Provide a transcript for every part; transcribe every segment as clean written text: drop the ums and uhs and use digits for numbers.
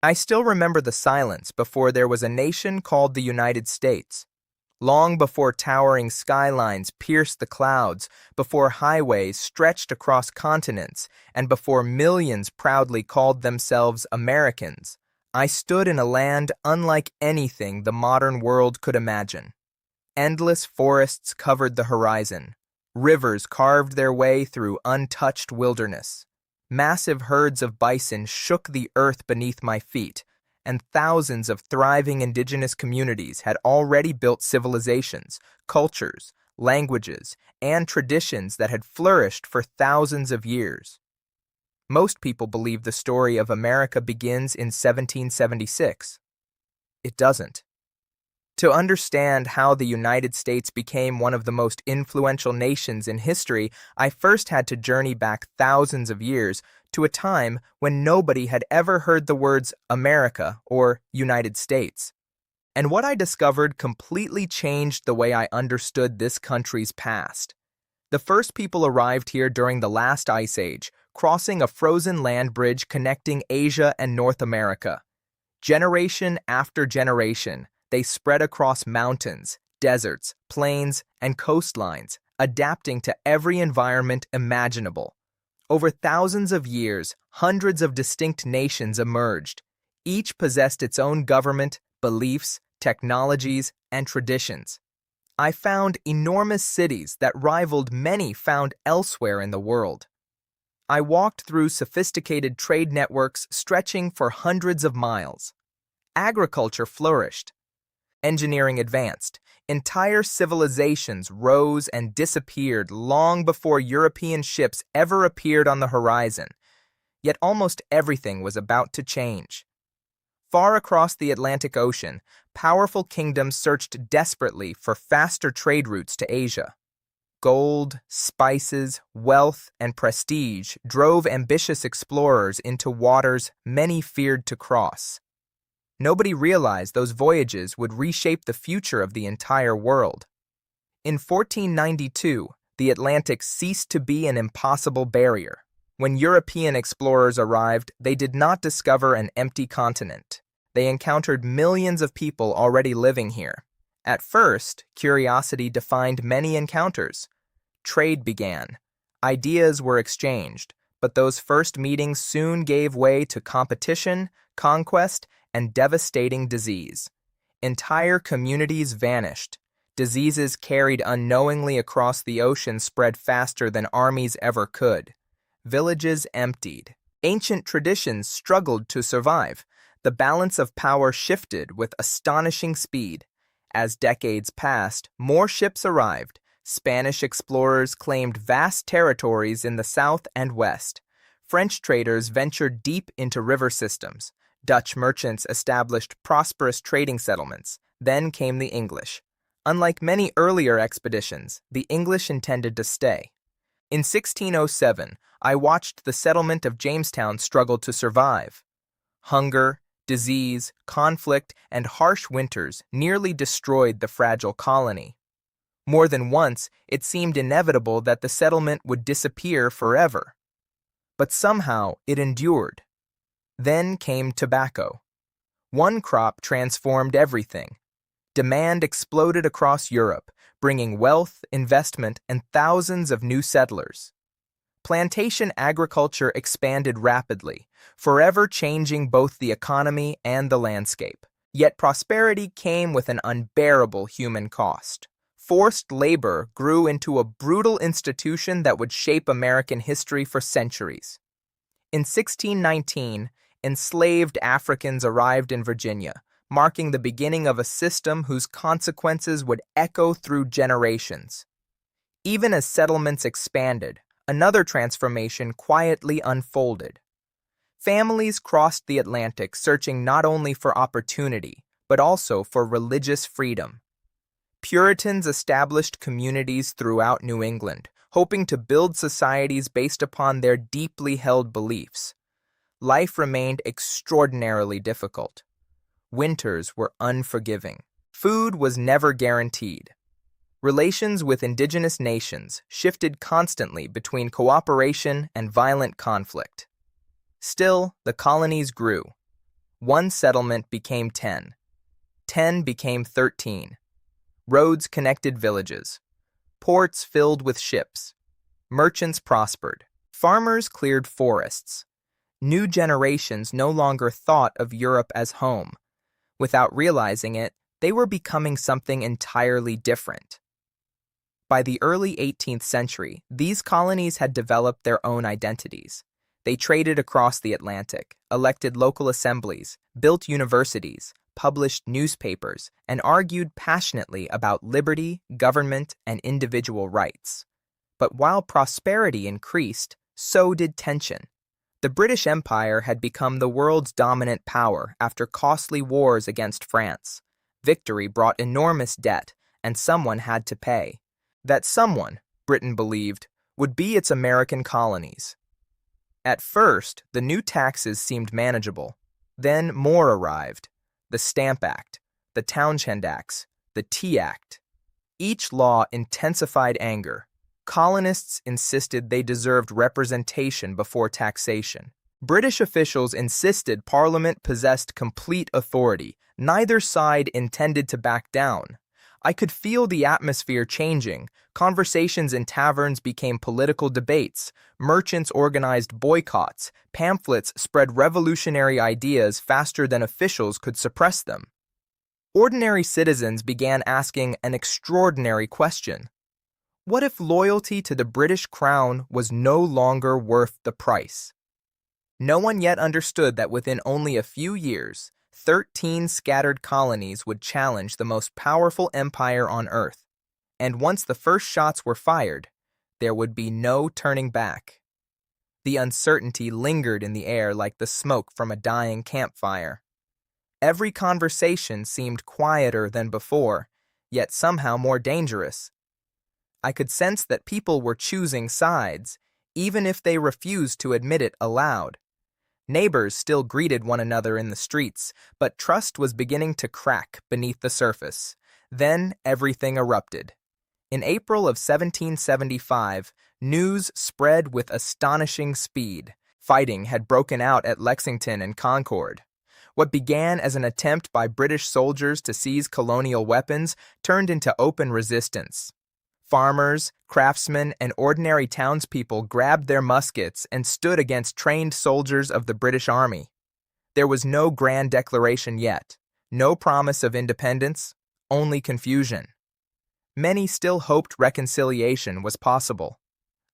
I still remember the silence before there was a nation called the United States. Long before towering skylines pierced the clouds, before highways stretched across continents, and before millions proudly called themselves Americans, I stood in a land unlike anything the modern world could imagine. Endless forests covered the horizon. Rivers carved their way through untouched wilderness. Massive herds of bison shook the earth beneath my feet, and thousands of thriving indigenous communities had already built civilizations, cultures, languages, and traditions that had flourished for thousands of years. Most people believe the story of America begins in 1776. It doesn't. To understand how the United States became one of the most influential nations in history, I first had to journey back thousands of years to a time when nobody had ever heard the words America or United States. And what I discovered completely changed the way I understood this country's past. The first people arrived here during the last ice age, crossing a frozen land bridge connecting Asia and North America. Generation after generation, they spread across mountains, deserts, plains, and coastlines, adapting to every environment imaginable. Over thousands of years, hundreds of distinct nations emerged. Each possessed its own government, beliefs, technologies, and traditions. I found enormous cities that rivaled many found elsewhere in the world. I walked through sophisticated trade networks stretching for hundreds of miles. Agriculture flourished. Engineering advanced. Entire civilizations rose and disappeared long before European ships ever appeared on the horizon. Yet almost everything was about to change. Far across the Atlantic Ocean, powerful kingdoms searched desperately for faster trade routes to Asia. Gold, spices, wealth, and prestige drove ambitious explorers into waters many feared to cross. Nobody realized those voyages would reshape the future of the entire world. In 1492, the Atlantic ceased to be an impossible barrier. When European explorers arrived, they did not discover an empty continent. They encountered millions of people already living here. At first, curiosity defined many encounters. Trade began. Ideas were exchanged, but those first meetings soon gave way to competition, conquest, and devastating disease. Entire communities vanished. Diseases carried unknowingly across the ocean spread faster than armies ever could. Villages emptied. Ancient traditions struggled to survive. The balance of power shifted with astonishing speed. As decades passed, more ships arrived. Spanish explorers claimed vast territories in the south and west. French traders ventured deep into river systems. Dutch merchants established prosperous trading settlements. Then came the English. Unlike many earlier expeditions, the English intended to stay. In 1607, I watched the settlement of Jamestown struggle to survive. Hunger, disease, conflict, and harsh winters nearly destroyed the fragile colony. More than once, it seemed inevitable that the settlement would disappear forever. But somehow it endured. Then came tobacco. One crop transformed everything. Demand exploded across Europe, bringing wealth, investment, and thousands of new settlers. Plantation agriculture expanded rapidly, forever changing both the economy and the landscape. Yet prosperity came with an unbearable human cost. Forced labor grew into a brutal institution that would shape American history for centuries. In 1619, enslaved Africans arrived in Virginia, marking the beginning of a system whose consequences would echo through generations. Even as settlements expanded, another transformation quietly unfolded. Families crossed the Atlantic searching not only for opportunity, but also for religious freedom. Puritans established communities throughout New England, hoping to build societies based upon their deeply held beliefs. Life remained extraordinarily difficult. Winters were unforgiving. Food was never guaranteed. Relations with indigenous nations shifted constantly between cooperation and violent conflict. Still, the colonies grew. One settlement became 10. 10 became 13. Roads connected villages. Ports filled with ships. Merchants prospered. Farmers cleared forests. New generations no longer thought of Europe as home. Without realizing it, they were becoming something entirely different. By the early 18th century, these colonies had developed their own identities. They traded across the Atlantic, elected local assemblies, built universities, published newspapers, and argued passionately about liberty, government, and individual rights. But while prosperity increased, so did tension. The British Empire had become the world's dominant power after costly wars against France. Victory brought enormous debt, and someone had to pay. That someone, Britain believed, would be its American colonies. At first, the new taxes seemed manageable. Then more arrived. The Stamp Act, the Townshend Acts, the Tea Act. Each law intensified anger. Colonists insisted they deserved representation before taxation. British officials insisted Parliament possessed complete authority. Neither side intended to back down. I could feel the atmosphere changing. Conversations in taverns became political debates. Merchants organized boycotts. Pamphlets spread revolutionary ideas faster than officials could suppress them. Ordinary citizens began asking an extraordinary question. What if loyalty to the British Crown was no longer worth the price? No one yet understood that within only a few years, 13 scattered colonies would challenge the most powerful empire on Earth. And once the first shots were fired, there would be no turning back. The uncertainty lingered in the air like the smoke from a dying campfire. Every conversation seemed quieter than before, yet somehow more dangerous. I could sense that people were choosing sides, even if they refused to admit it aloud. Neighbors still greeted one another in the streets, but trust was beginning to crack beneath the surface. Then everything erupted. In April of 1775, news spread with astonishing speed. Fighting had broken out at Lexington and Concord. What began as an attempt by British soldiers to seize colonial weapons turned into open resistance. Farmers, craftsmen, and ordinary townspeople grabbed their muskets and stood against trained soldiers of the British Army. There was no grand declaration yet, no promise of independence, only confusion. Many still hoped reconciliation was possible.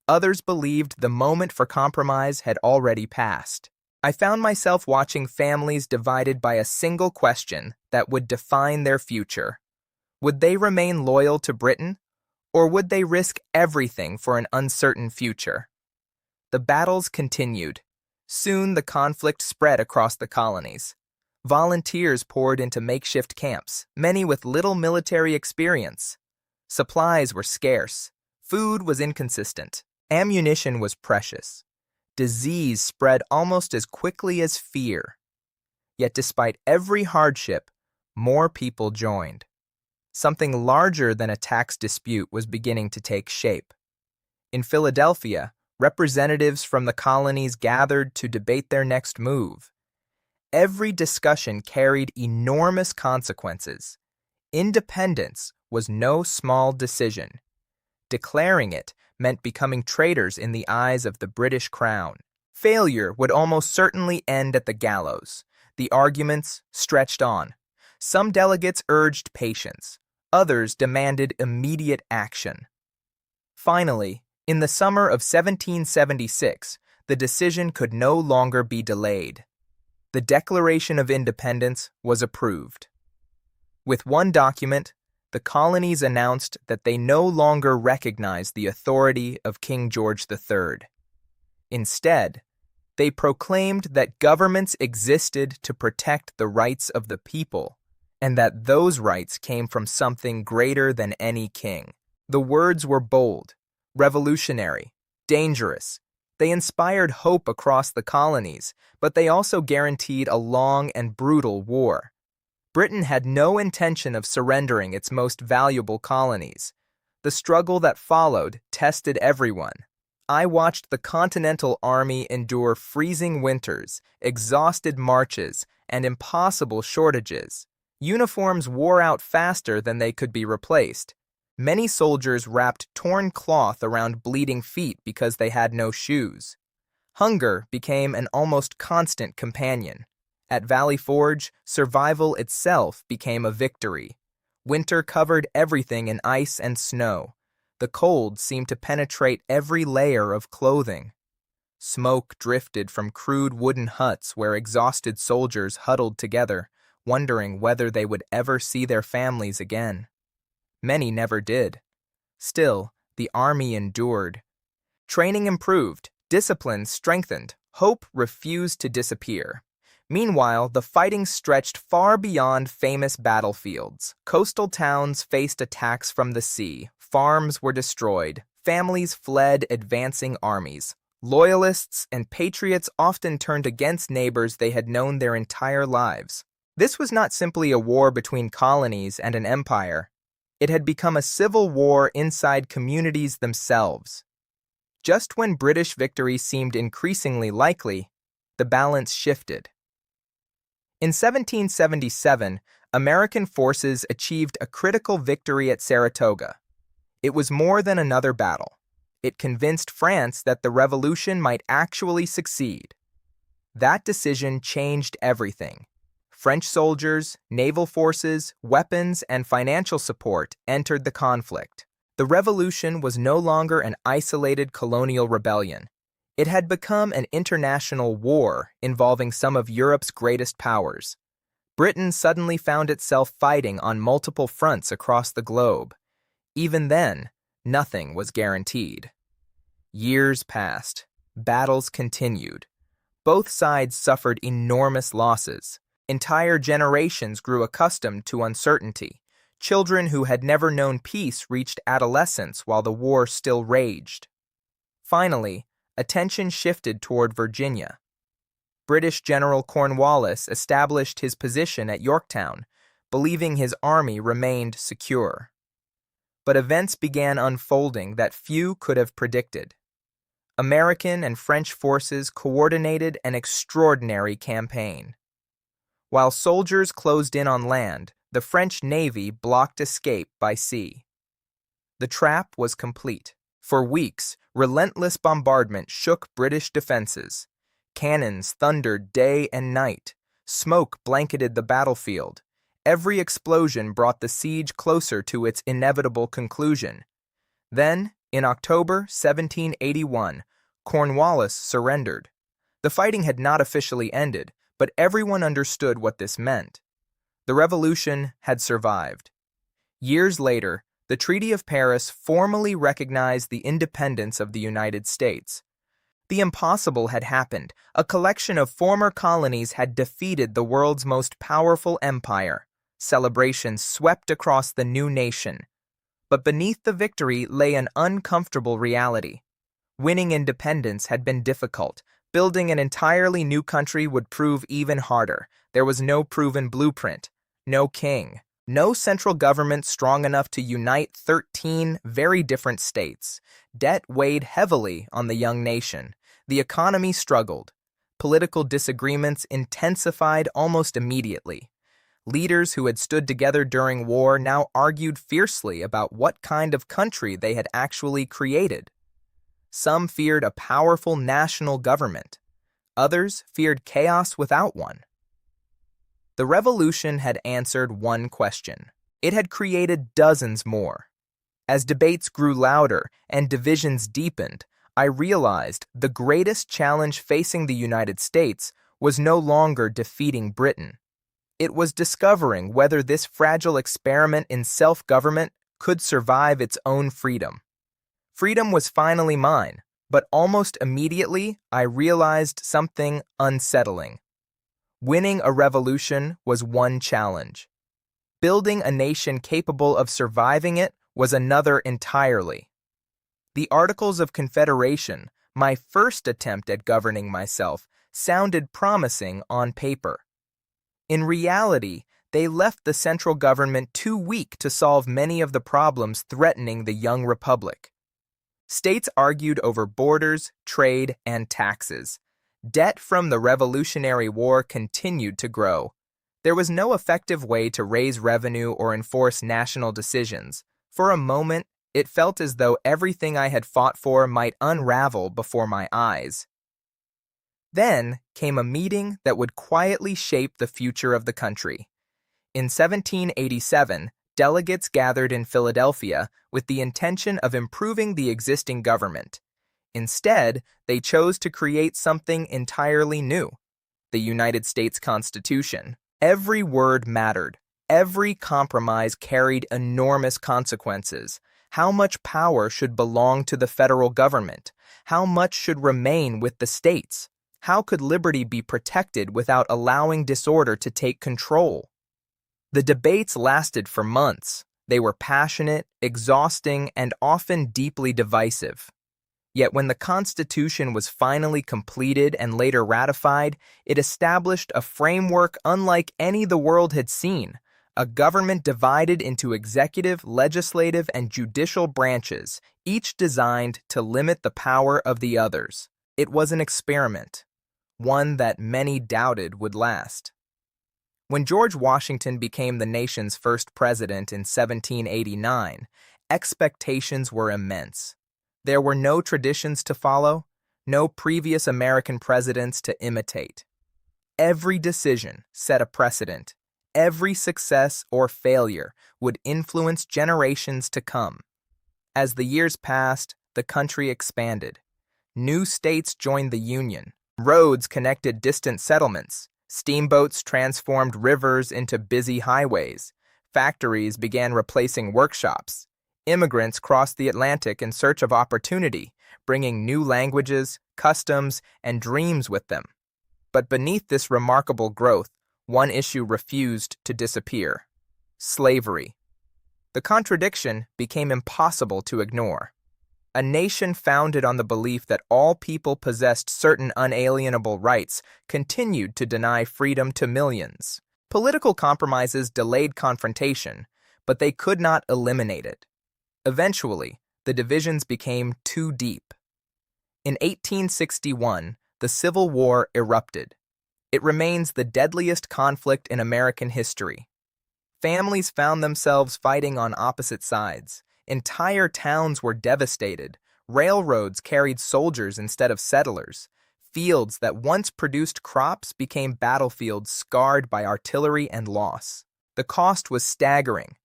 Others believed the moment for compromise had already passed. I found myself watching families divided by a single question that would define their future. Would they remain loyal to Britain? Or would they risk everything for an uncertain future? The battles continued. Soon the conflict spread across the colonies. Volunteers poured into makeshift camps, many with little military experience. Supplies were scarce. Food was inconsistent. Ammunition was precious. Disease spread almost as quickly as fear. Yet despite every hardship, more people joined. Something larger than a tax dispute was beginning to take shape. In Philadelphia, representatives from the colonies gathered to debate their next move. Every discussion carried enormous consequences. Independence was no small decision. Declaring it meant becoming traitors in the eyes of the British Crown. Failure would almost certainly end at the gallows. The arguments stretched on. Some delegates urged patience. Others demanded immediate action. Finally, in the summer of 1776, the decision could no longer be delayed. The Declaration of Independence was approved. With one document, the colonies announced that they no longer recognized the authority of King George III. Instead, they proclaimed that governments existed to protect the rights of the people, and that those rights came from something greater than any king. The words were bold, revolutionary, dangerous. They inspired hope across the colonies, but they also guaranteed a long and brutal war. Britain had no intention of surrendering its most valuable colonies. The struggle that followed tested everyone. I watched the Continental Army endure freezing winters, exhausted marches, and impossible shortages. Uniforms wore out faster than they could be replaced. Many soldiers wrapped torn cloth around bleeding feet because they had no shoes. Hunger became an almost constant companion. At Valley Forge, survival itself became a victory. Winter covered everything in ice and snow. The cold seemed to penetrate every layer of clothing. Smoke drifted from crude wooden huts where exhausted soldiers huddled together, wondering whether they would ever see their families again. Many never did. Still, the army endured. Training improved, discipline strengthened, hope refused to disappear. Meanwhile, the fighting stretched far beyond famous battlefields. Coastal towns faced attacks from the sea, farms were destroyed, families fled advancing armies. Loyalists and patriots often turned against neighbors they had known their entire lives. This was not simply a war between colonies and an empire. It had become a civil war inside communities themselves. Just when British victory seemed increasingly likely, the balance shifted. In 1777, American forces achieved a critical victory at Saratoga. It was more than another battle. It convinced France that the revolution might actually succeed. That decision changed everything. French soldiers, naval forces, weapons, and financial support entered the conflict. The revolution was no longer an isolated colonial rebellion. It had become an international war involving some of Europe's greatest powers. Britain suddenly found itself fighting on multiple fronts across the globe. Even then, nothing was guaranteed. Years passed. Battles continued. Both sides suffered enormous losses. Entire generations grew accustomed to uncertainty. Children who had never known peace reached adolescence while the war still raged. Finally, attention shifted toward Virginia. British General Cornwallis established his position at Yorktown, believing his army remained secure. But events began unfolding that few could have predicted. American and French forces coordinated an extraordinary campaign. While soldiers closed in on land, the French Navy blocked escape by sea. The trap was complete. For weeks, relentless bombardment shook British defenses. Cannons thundered day and night. Smoke blanketed the battlefield. Every explosion brought the siege closer to its inevitable conclusion. Then, in October 1781, Cornwallis surrendered. The fighting had not officially ended, but everyone understood what this meant. The revolution had survived. Years later, the Treaty of Paris formally recognized the independence of the United States. The impossible had happened. A collection of former colonies had defeated the world's most powerful empire. Celebrations swept across the new nation. But beneath the victory lay an uncomfortable reality. Winning independence had been difficult. Building an entirely new country would prove even harder. There was no proven blueprint, no king, no central government strong enough to unite 13 very different states. Debt weighed heavily on the young nation. The economy struggled. Political disagreements intensified almost immediately. Leaders who had stood together during war now argued fiercely about what kind of country they had actually created. Some feared a powerful national government. Others feared chaos without one. The revolution had answered one question. It had created dozens more. As debates grew louder and divisions deepened, I realized the greatest challenge facing the United States was no longer defeating Britain. It was discovering whether this fragile experiment in self-government could survive its own freedom. Freedom was finally mine, but almost immediately I realized something unsettling. Winning a revolution was one challenge. Building a nation capable of surviving it was another entirely. The Articles of Confederation, my first attempt at governing myself, sounded promising on paper. In reality, they left the central government too weak to solve many of the problems threatening the young republic. States argued over borders, trade, and taxes. Debt from the Revolutionary War continued to grow. There was no effective way to raise revenue or enforce national decisions. For a moment, it felt as though everything I had fought for might unravel before my eyes. Then came a meeting that would quietly shape the future of the country. In 1787, delegates gathered in Philadelphia with the intention of improving the existing government. Instead, they chose to create something entirely new: the United States Constitution. Every word mattered. Every compromise carried enormous consequences. How much power should belong to the federal government? How much should remain with the states? How could liberty be protected without allowing disorder to take control? The debates lasted for months. They were passionate, exhausting, and often deeply divisive. Yet when the Constitution was finally completed and later ratified, it established a framework unlike any the world had seen: a government divided into executive, legislative, and judicial branches, each designed to limit the power of the others. It was an experiment, one that many doubted would last. When George Washington became the nation's first president in 1789, expectations were immense. There were no traditions to follow, no previous American presidents to imitate. Every decision set a precedent. Every success or failure would influence generations to come. As the years passed, the country expanded. New states joined the Union. Roads connected distant settlements. Steamboats transformed rivers into busy highways. Factories began replacing workshops. Immigrants crossed the Atlantic in search of opportunity, bringing new languages, customs, and dreams with them. But beneath this remarkable growth, one issue refused to disappear: slavery. The contradiction became impossible to ignore. A nation founded on the belief that all people possessed certain unalienable rights continued to deny freedom to millions. Political compromises delayed confrontation, but they could not eliminate it. Eventually, the divisions became too deep. In 1861, the Civil War erupted. It remains the deadliest conflict in American history. Families found themselves fighting on opposite sides. Entire towns were devastated. Railroads carried soldiers instead of settlers. Fields that once produced crops became battlefields scarred by artillery and loss. The cost was staggering.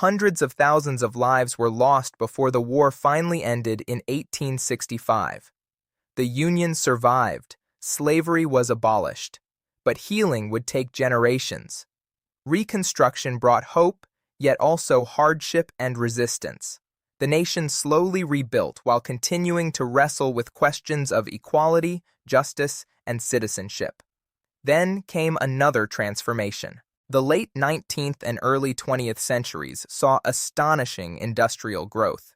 Hundreds of thousands of lives were lost before the war finally ended in 1865. The Union survived. Slavery was abolished. But healing would take generations. Reconstruction brought hope, yet also hardship and resistance. The nation slowly rebuilt while continuing to wrestle with questions of equality, justice, and citizenship. Then came another transformation. The late 19th and early 20th centuries saw astonishing industrial growth.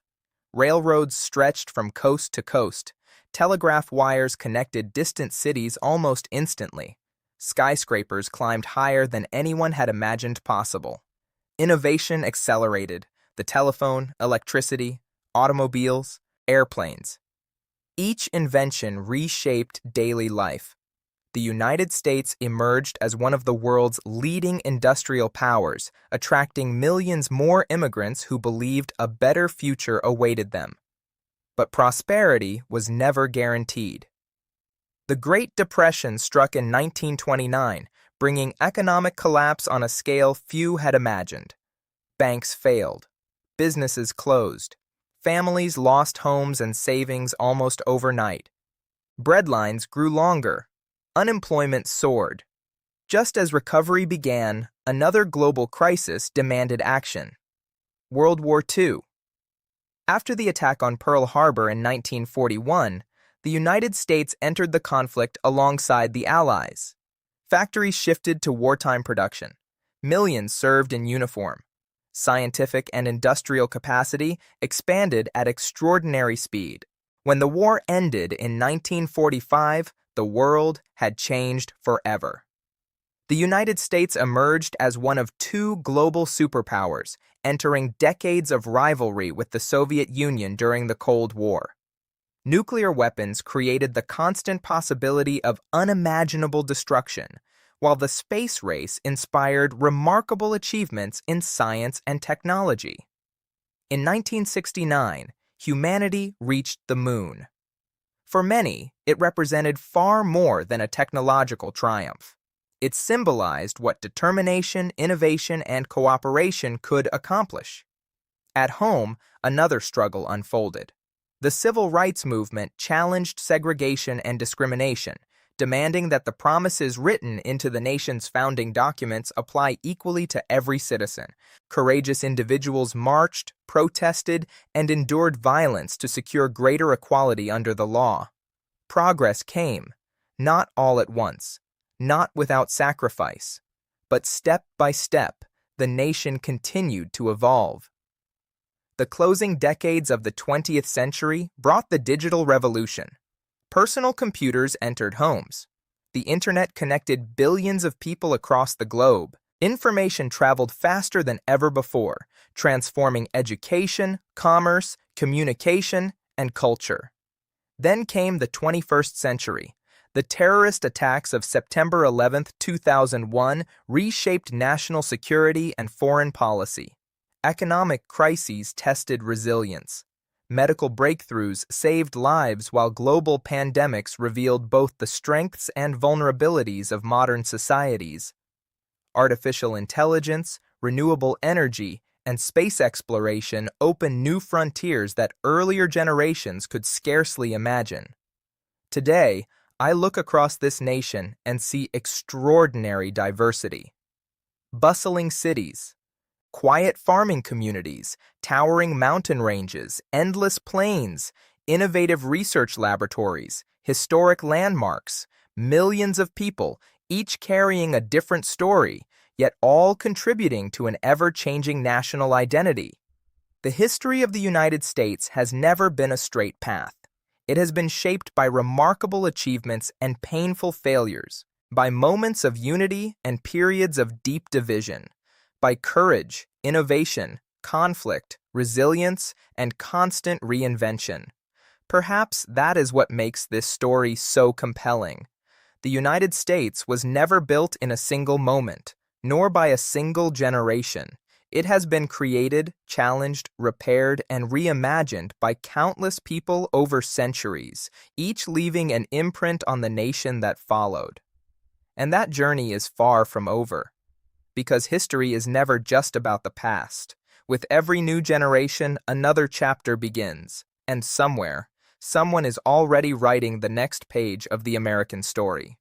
Railroads stretched from coast to coast. Telegraph wires connected distant cities almost instantly. Skyscrapers climbed higher than anyone had imagined possible. Innovation accelerated: the telephone, electricity, automobiles, airplanes. Each invention reshaped daily life. The United States emerged as one of the world's leading industrial powers, attracting millions more immigrants who believed a better future awaited them. But prosperity was never guaranteed. The Great Depression struck in 1929, bringing economic collapse on a scale few had imagined. Banks failed. Businesses closed. Families lost homes and savings almost overnight. Breadlines grew longer. Unemployment soared. Just as recovery began, another global crisis demanded action: World War II. After the attack on Pearl Harbor in 1941, the United States entered the conflict alongside the Allies. Factories shifted to wartime production. Millions served in uniform. Scientific and industrial capacity expanded at extraordinary speed. When the war ended in 1945, the world had changed forever. The United States emerged as one of two global superpowers, entering decades of rivalry with the Soviet Union during the Cold War. Nuclear weapons created the constant possibility of unimaginable destruction, while the space race inspired remarkable achievements in science and technology. In 1969, humanity reached the moon. For many, it represented far more than a technological triumph. It symbolized what determination, innovation, and cooperation could accomplish. At home, another struggle unfolded. The civil rights movement challenged segregation and discrimination, demanding that the promises written into the nation's founding documents apply equally to every citizen. Courageous individuals marched, protested, and endured violence to secure greater equality under the law. Progress came, not all at once, not without sacrifice, but step by step, the nation continued to evolve. The closing decades of the 20th century brought the digital revolution. Personal computers entered homes. The internet connected billions of people across the globe. Information traveled faster than ever before, transforming education, commerce, communication, and culture. Then came the 21st century. The terrorist attacks of September 11, 2001 reshaped national security and foreign policy. Economic crises tested resilience. Medical breakthroughs saved lives while global pandemics revealed both the strengths and vulnerabilities of modern societies. Artificial intelligence, renewable energy, and space exploration opened new frontiers that earlier generations could scarcely imagine. Today, I look across this nation and see extraordinary diversity. Bustling cities, quiet farming communities, towering mountain ranges, endless plains, innovative research laboratories, historic landmarks, millions of people, each carrying a different story, yet all contributing to an ever-changing national identity. The history of the United States has never been a straight path. It has been shaped by remarkable achievements and painful failures, by moments of unity and periods of deep division, by courage, innovation, conflict, resilience, and constant reinvention. Perhaps that is what makes this story so compelling. The United States was never built in a single moment, nor by a single generation. It has been created, challenged, repaired, and reimagined by countless people over centuries, each leaving an imprint on the nation that followed. And that journey is far from over. Because history is never just about the past. With every new generation, another chapter begins, and somewhere, someone is already writing the next page of the American story.